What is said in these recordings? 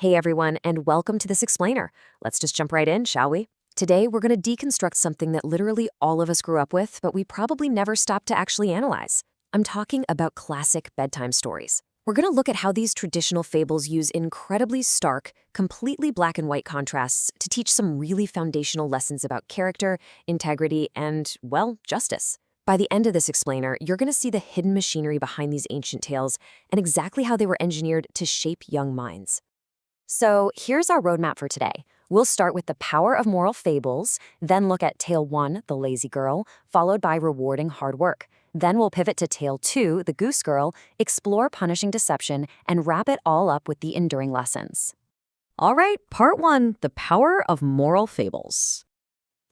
Hey everyone, and welcome to this explainer. Let's just jump right in, shall we? Today, we're going to deconstruct something that literally all of us grew up with, but we probably never stopped to actually analyze. I'm talking about classic bedtime stories. We're going to look at how these traditional fables use incredibly stark, completely black and white contrasts to teach some really foundational lessons about character, integrity, and, well, justice. By the end of this explainer, you're going to see the hidden machinery behind these ancient tales and exactly how they were engineered to shape young minds. So here's our roadmap for today. We'll start with the power of moral fables, then look at Tale 1, the lazy girl, followed by rewarding hard work. Then we'll pivot to Tale 2, the goose girl, explore punishing deception, and wrap it all up with the enduring lessons. All right, part 1, the power of moral fables.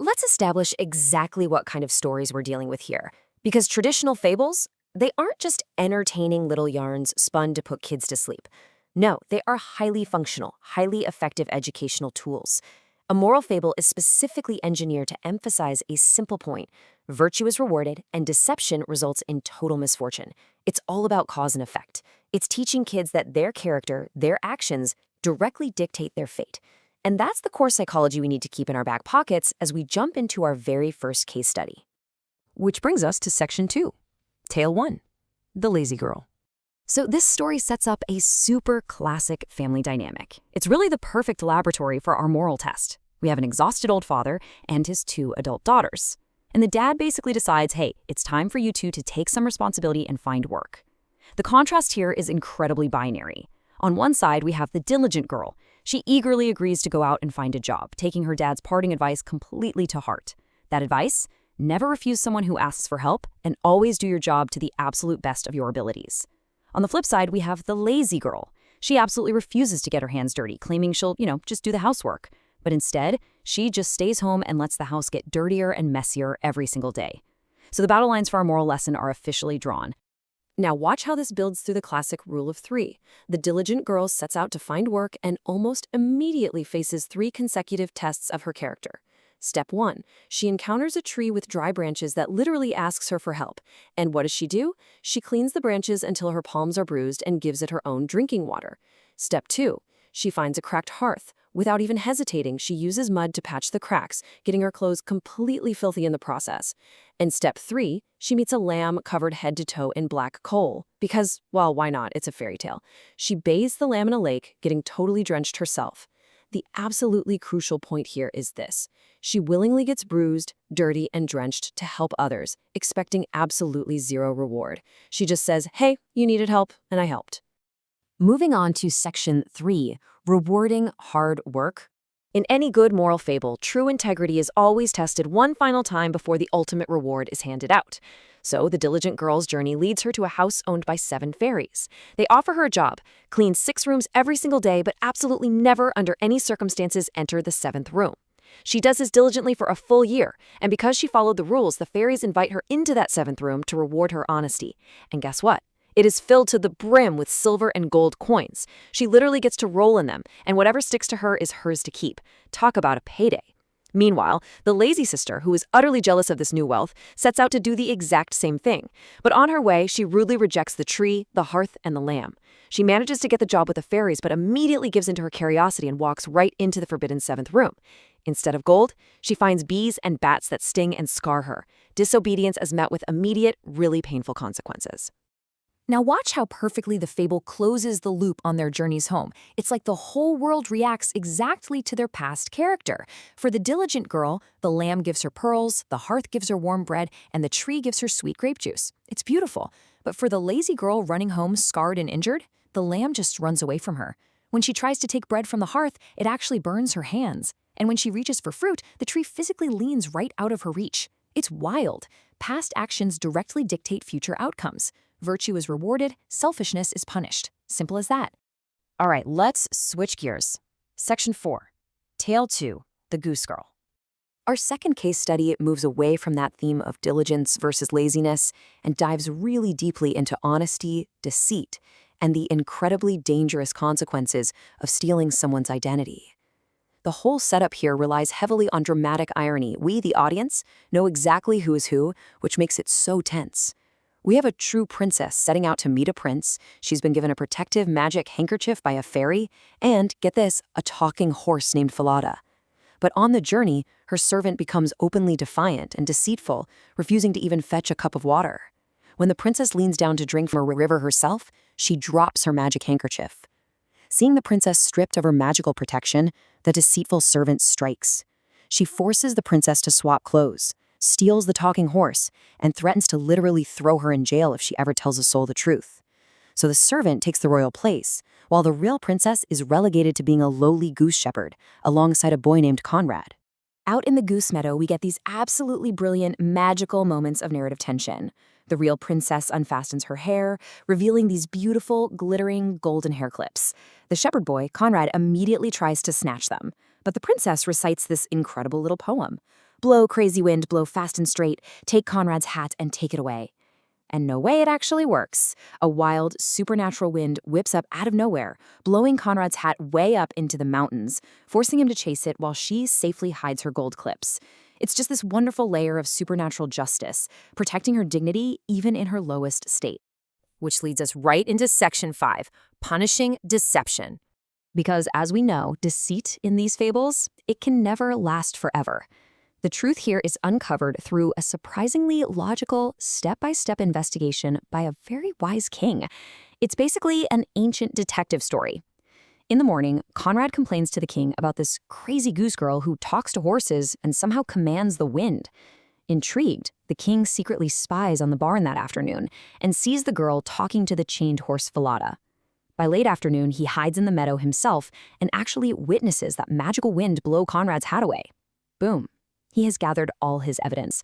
Let's establish exactly what kind of stories we're dealing with here. Because traditional fables, they aren't just entertaining little yarns spun to put kids to sleep. No, they are highly functional, highly effective educational tools. A moral fable is specifically engineered to emphasize a simple point. Virtue is rewarded, and deception results in total misfortune. It's all about cause and effect. It's teaching kids that their character, their actions, directly dictate their fate. And that's the core psychology we need to keep in our back pockets as we jump into our very first case study. Which brings us to Section 2, Tale 1, the lazy girl. So this story sets up a super classic family dynamic. It's really the perfect laboratory for our moral test. We have an exhausted old father and his 2 adult daughters. And the dad basically decides, hey, it's time for you two to take some responsibility and find work. The contrast here is incredibly binary. On one side, we have the diligent girl. She eagerly agrees to go out and find a job, taking her dad's parting advice completely to heart. That advice? Never refuse someone who asks for help, and always do your job to the absolute best of your abilities. On the flip side, we have the lazy girl. She absolutely refuses to get her hands dirty, claiming she'll, just do the housework. But instead, she just stays home and lets the house get dirtier and messier every single day. So the battle lines for our moral lesson are officially drawn. Now watch how this builds through the classic rule of 3. The diligent girl sets out to find work and almost immediately faces 3 consecutive tests of her character. Step 1. She encounters a tree with dry branches that literally asks her for help. And what does she do? She cleans the branches until her palms are bruised and gives it her own drinking water. Step 2. She finds a cracked hearth. Without even hesitating, she uses mud to patch the cracks, getting her clothes completely filthy in the process. And step 3, she meets a lamb covered head to toe in black coal. Because, well, why not? It's a fairy tale. She bathes the lamb in a lake, getting totally drenched herself. The absolutely crucial point here is this. She willingly gets bruised, dirty, and drenched to help others, expecting absolutely zero reward. She just says, hey, you needed help, and I helped. Moving on to Section 3, rewarding hard work. In any good moral fable, true integrity is always tested one final time before the ultimate reward is handed out. So the diligent girl's journey leads her to a house owned by 7 fairies. They offer her a job, clean 6 rooms every single day, but absolutely never under any circumstances enter the 7th room. She does this diligently for a full year, and because she followed the rules, the fairies invite her into that 7th room to reward her honesty. And guess what? It is filled to the brim with silver and gold coins. She literally gets to roll in them, and whatever sticks to her is hers to keep. Talk about a payday. Meanwhile, the lazy sister, who is utterly jealous of this new wealth, sets out to do the exact same thing. But on her way, she rudely rejects the tree, the hearth, and the lamb. She manages to get the job with the fairies, but immediately gives into her curiosity and walks right into the forbidden 7th room. Instead of gold, she finds bees and bats that sting and scar her. Disobedience is met with immediate, really painful consequences. Now watch how perfectly the fable closes the loop on their journeys home. It's like the whole world reacts exactly to their past character. For the diligent girl, the lamb gives her pearls, the hearth gives her warm bread, and the tree gives her sweet grape juice. It's beautiful. But for the lazy girl running home scarred and injured, the lamb just runs away from her. When she tries to take bread from the hearth, it actually burns her hands. And when she reaches for fruit, the tree physically leans right out of her reach. It's wild. Past actions directly dictate future outcomes. Virtue is rewarded, selfishness is punished. Simple as that. All right, let's switch gears. Section 4, Tale 2, the goose girl. Our second case study moves away from that theme of diligence versus laziness and dives really deeply into honesty, deceit, and the incredibly dangerous consequences of stealing someone's identity. The whole setup here relies heavily on dramatic irony. We, the audience, know exactly who is who, which makes it so tense. We have a true princess setting out to meet a prince. She's been given a protective magic handkerchief by a fairy, and, get this, a talking horse named Falada. But on the journey, her servant becomes openly defiant and deceitful, refusing to even fetch a cup of water. When the princess leans down to drink from a river herself, she drops her magic handkerchief. Seeing the princess stripped of her magical protection, the deceitful servant strikes. She forces the princess to swap clothes, steals the talking horse, and threatens to literally throw her in jail if she ever tells a soul the truth. So the servant takes the royal place, while the real princess is relegated to being a lowly goose shepherd, alongside a boy named Conrad. Out in the goose meadow, we get these absolutely brilliant, magical moments of narrative tension. The real princess unfastens her hair, revealing these beautiful, glittering, golden hair clips. The shepherd boy, Conrad, immediately tries to snatch them, but the princess recites this incredible little poem. Blow, crazy wind, blow fast and straight, take Conrad's hat and take it away. And no way it actually works. A wild, supernatural wind whips up out of nowhere, blowing Conrad's hat way up into the mountains, forcing him to chase it while she safely hides her gold clips. It's just this wonderful layer of supernatural justice, protecting her dignity even in her lowest state. Which leads us right into Section 5, punishing deception. Because as we know, deceit in these fables, it can never last forever. The truth here is uncovered through a surprisingly logical, step-by-step investigation by a very wise king. It's basically an ancient detective story. In the morning, Conrad complains to the king about this crazy goose girl who talks to horses and somehow commands the wind. Intrigued, the king secretly spies on the barn that afternoon and sees the girl talking to the chained horse Falada. By late afternoon, he hides in the meadow himself and actually witnesses that magical wind blow Conrad's hat away. Boom. He has gathered all his evidence.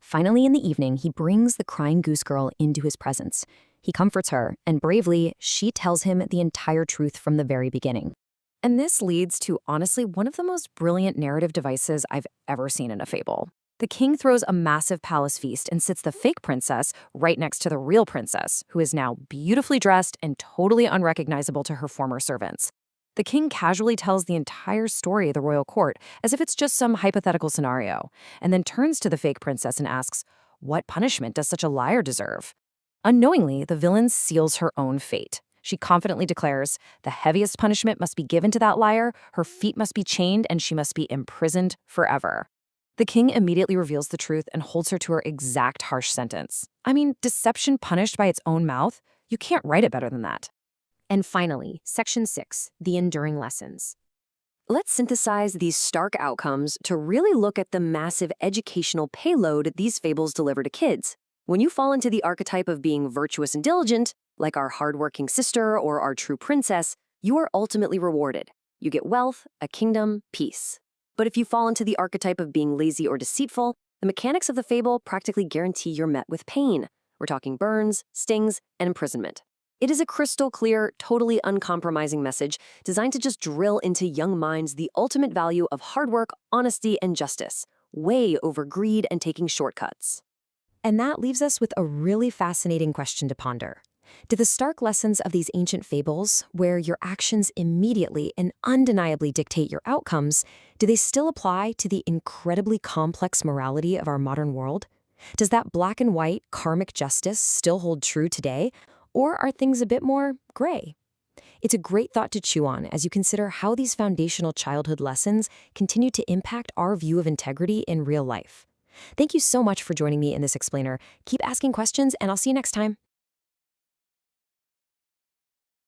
Finally, in the evening, he brings the crying goose girl into his presence. He comforts her, and bravely, she tells him the entire truth from the very beginning. And this leads to, honestly, one of the most brilliant narrative devices I've ever seen in a fable. The king throws a massive palace feast and sits the fake princess right next to the real princess, who is now beautifully dressed and totally unrecognizable to her former servants. The king casually tells the entire story of the royal court as if it's just some hypothetical scenario, and then turns to the fake princess and asks, "What punishment does such a liar deserve?" Unknowingly, the villain seals her own fate. She confidently declares, "The heaviest punishment must be given to that liar, her feet must be chained, and she must be imprisoned forever." The king immediately reveals the truth and holds her to her exact harsh sentence. I mean, deception punished by its own mouth? You can't write it better than that. And finally, Section 6, the enduring lessons. Let's synthesize these stark outcomes to really look at the massive educational payload these fables deliver to kids. When you fall into the archetype of being virtuous and diligent, like our hardworking sister or our true princess, you are ultimately rewarded. You get wealth, a kingdom, peace. But if you fall into the archetype of being lazy or deceitful, the mechanics of the fable practically guarantee you're met with pain. We're talking burns, stings, and imprisonment. It is a crystal clear, totally uncompromising message designed to just drill into young minds the ultimate value of hard work, honesty, and justice, way over greed and taking shortcuts. And that leaves us with a really fascinating question to ponder. Do the stark lessons of these ancient fables, where your actions immediately and undeniably dictate your outcomes, do they still apply to the incredibly complex morality of our modern world? Does that black and white karmic justice still hold true today? Or are things a bit more gray? It's a great thought to chew on as you consider how these foundational childhood lessons continue to impact our view of integrity in real life. Thank you so much for joining me in this explainer. Keep asking questions, and I'll see you next time.